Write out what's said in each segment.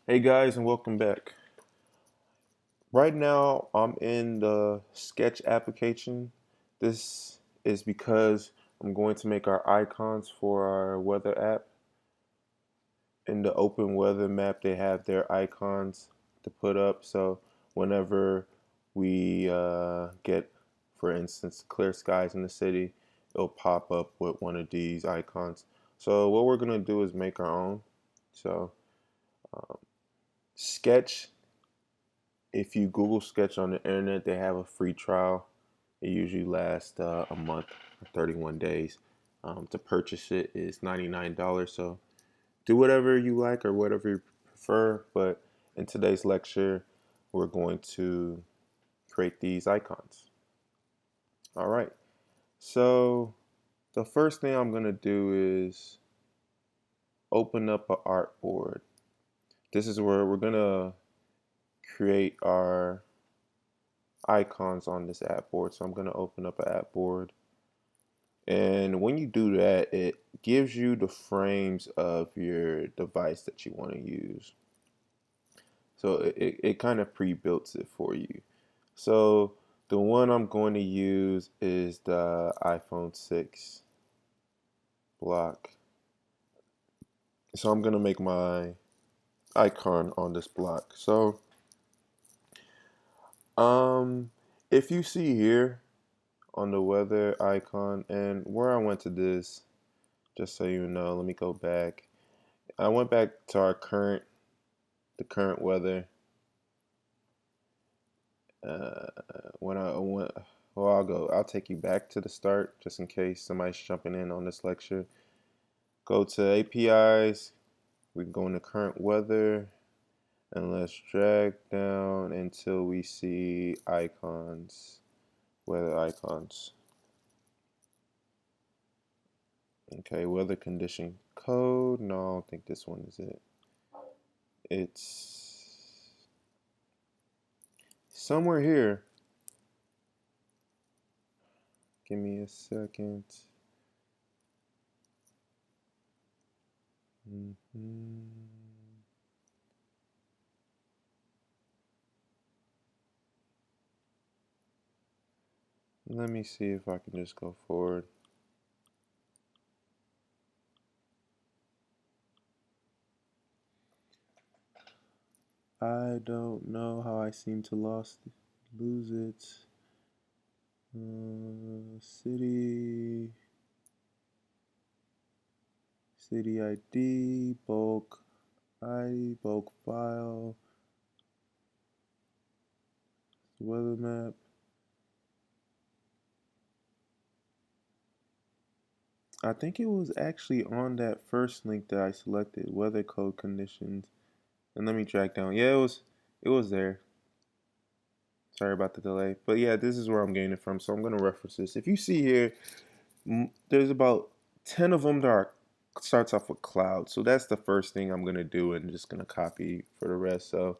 Hey guys, and welcome back. Right now, I'm in the sketch application. This is because I'm going to make our icons for our weather app. In the open weather map, they have their icons to put up. So whenever we get, for instance, clear skies in the city, it'll pop up with one of these icons. So what we're going to do is make our own. So sketch. If you Google Sketch on the internet, they have a free trial. It usually lasts a month or 31 days. To purchase it is $99. So do whatever you like or whatever you prefer. But in today's lecture, we're going to create these icons. All right. So the first thing I'm going to do is open up an artboard. This is where we're going to create our icons on this app board. So I'm going to open up an app board. And when you do that, it gives you the frames of your device that you want to use. So it kind of pre-builds it for you. So the one I'm going to use is the iPhone 6 block. So I'm going to make my icon on this block. So um, if you see here on the weather icon, and where I went to this, just so you know, let me go back. I went back to the current weather. Uh, when I went, well, I'll take you back to the start just in case somebody's jumping in on this lecture. Go to APIs. We can go into current weather, and let's drag down until we see icons, weather icons. Okay, weather condition code. No, I don't think this one is it. It's somewhere here. Give me a second. Let me see if I can just go forward. I don't know how I seem to lose it. City ID, bulk ID, bulk file, weather map. I think it was actually on that first link that I selected, weather code conditions. And let me track down. Yeah, it was there. Sorry about the delay. But yeah, this is where I'm getting it from. So I'm going to reference this. If you see here, there's about 10 of them that starts off with cloud. So that's the first thing I'm going to do and just going to copy for the rest. So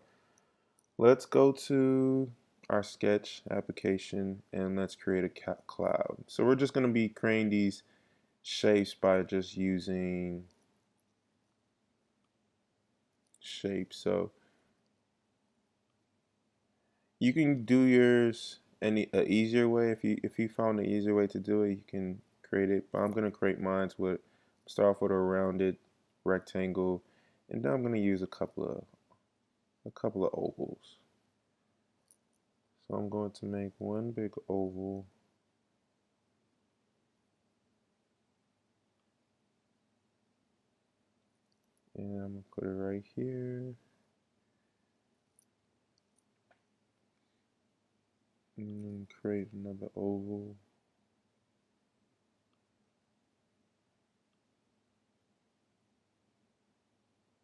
let's go to our sketch application and let's create a cloud. So we're just going to be creating these shapes by just using shapes. So you can do yours any easier way. If you found an easier way to do it, you can create it. But I'm gonna create mine with start off with a rounded rectangle, and then I'm gonna use a couple of ovals. So I'm going to make one big oval. And I'm gonna put it right here. And then create another oval.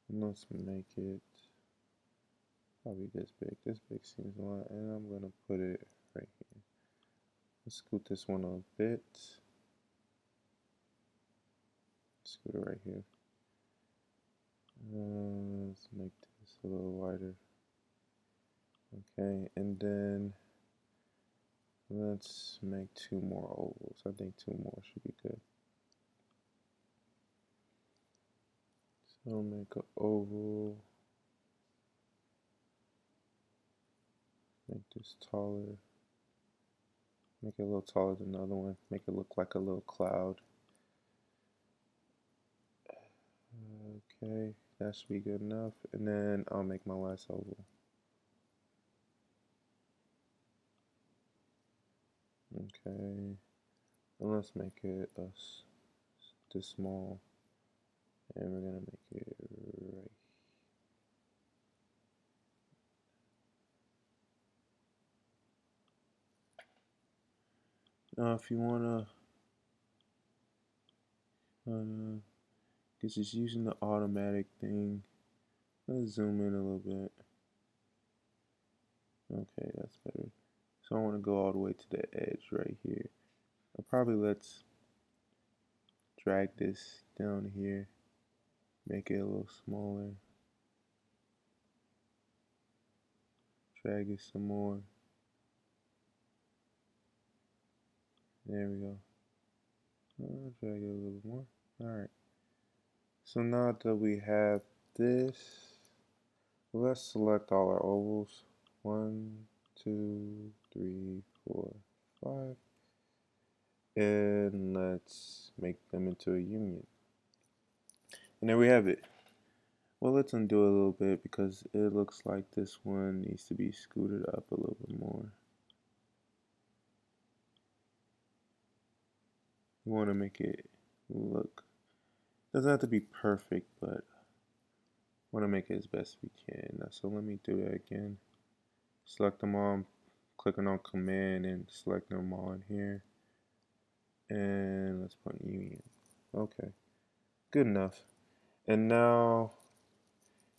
And let's make it probably this big. This big seems a lot. And I'm gonna put it right here. Let's scoot this one a bit. Scoot it right here. Let's make this a little wider. Okay, and then let's make two more ovals. I think two more should be good. So I'll make an oval. this taller. Make it a little taller than the other one. Make it look like a little cloud. Okay, that should be good enough. And then I'll make my last oval. Okay, and let's make it this small. And we're gonna make it right. Now, if you wanna, because it's using the automatic thing. Let's zoom in a little bit. Okay, that's better. So I want to go all the way to the edge right here. Let's drag this down here, make it a little smaller. Drag it some more. There we go. I'll drag it a little bit more. Alright. So now that we have this, let's select all our ovals. 1, 2, 3, 4, 5. And let's make them into a union. And there we have it. Well, let's undo a little bit because it looks like this one needs to be scooted up a little bit more. We want to make it look, doesn't have to be perfect, but want to make it as best we can. So let me do that again. Select them all, clicking on command and select them all in here. And let's put union. Okay, good enough. And now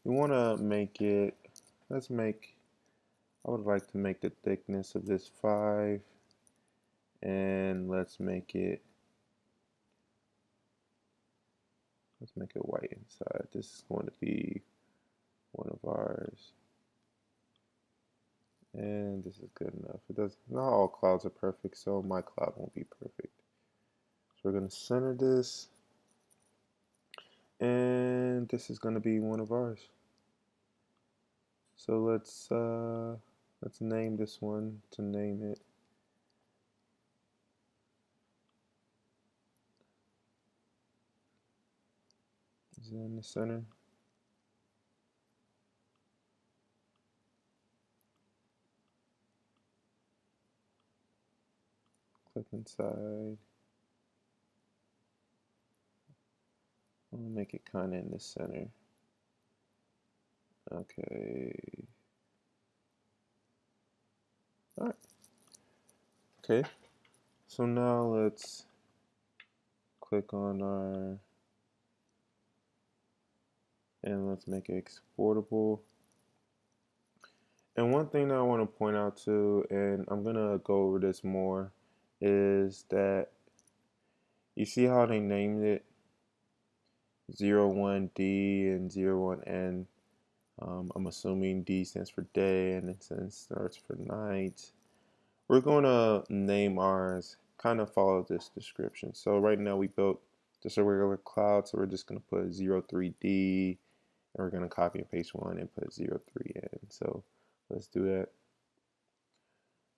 we want to make it, I would like to make the thickness of this 5. And let's make it white inside. This is going to be one of ours. And this is good enough. Not all clouds are perfect, so my cloud won't be perfect. So we're going to center this. And this is going to be one of ours. So let's name this one to name it. Is it in the center? Click inside. I'm gonna make it kind of in the center. Okay. All right. Okay. So now let's click on our, and let's make it exportable. And one thing that I want to point out too, and I'm gonna go over this more, is that you see how they named it 01D and 01N. I'm assuming D stands for day and N starts for night. We're going to name ours, kind of follow this description. So right now we built just a regular cloud, so we're just going to put 03D, and we're going to copy and paste one and put 03N. So let's do that.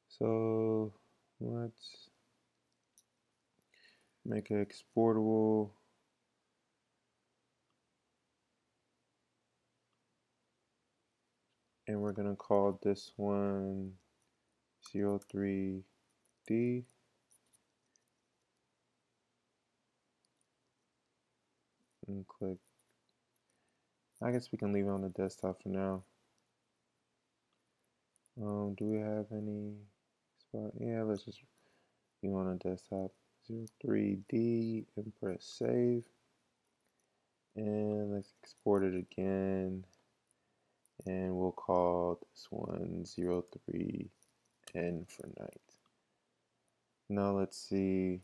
So let's make it exportable. And we're going to call this one 03D. And click. I guess we can leave it on the desktop for now. Do we have any spot? Yeah, let's just leave it on the desktop. 03D and press save. And let's export it again. And we'll call this one 03N for night. Now let's see.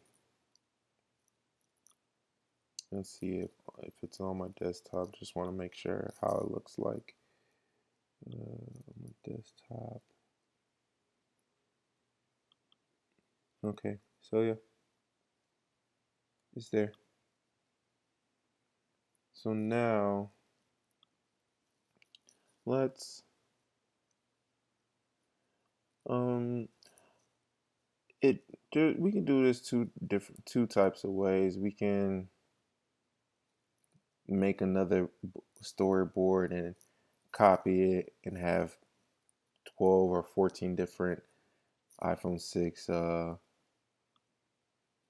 if it's on my desktop. Just want to make sure how it looks like on my desktop. Okay, so yeah, it's there. So now let's Um, it we can do this two types of ways. We can make another storyboard and copy it and have 12 or 14 different iPhone 6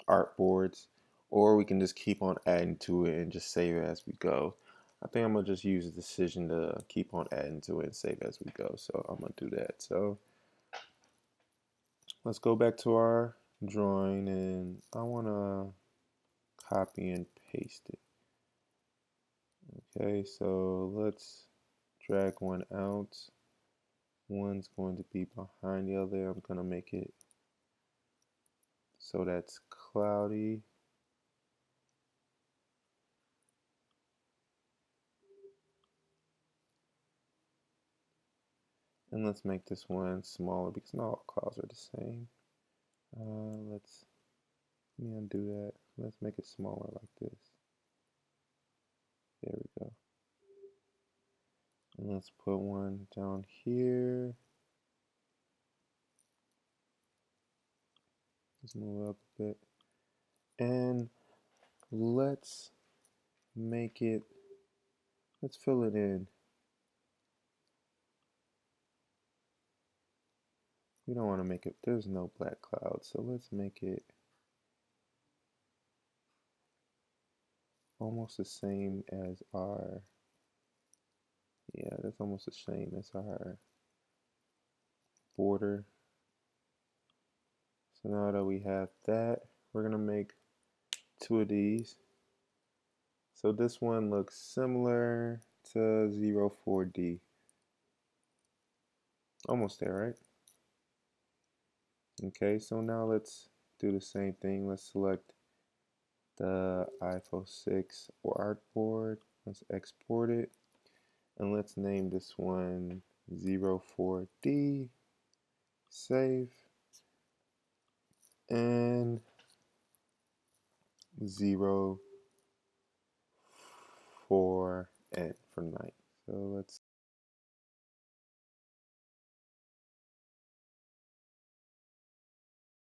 artboards, or we can just keep on adding to it and just save it as we go. I think I'm gonna just use the decision to keep on adding to it and save as we go. So I'm gonna do that. So let's go back to our drawing and I wanna copy and paste it. Okay, so let's drag one out. One's going to be behind the other. I'm gonna make it so that's cloudy. And let's make this one smaller because not all clouds are the same. Let me undo that. Let's make it smaller like this. There we go. And let's put one down here. Let's move up a bit. And let's make it, let's fill it in. We don't want to make it, there's no black cloud, so let's make it almost the same as our, yeah, that's almost the same as our border. So now that we have that, we're gonna make two of these. So this one looks similar to 04D. Almost there, right? Okay, so now let's do the same thing. Let's select the iPhone 6 or artboard. Let's export it. And let's name this one 04D. Save. And 04N for night. So let's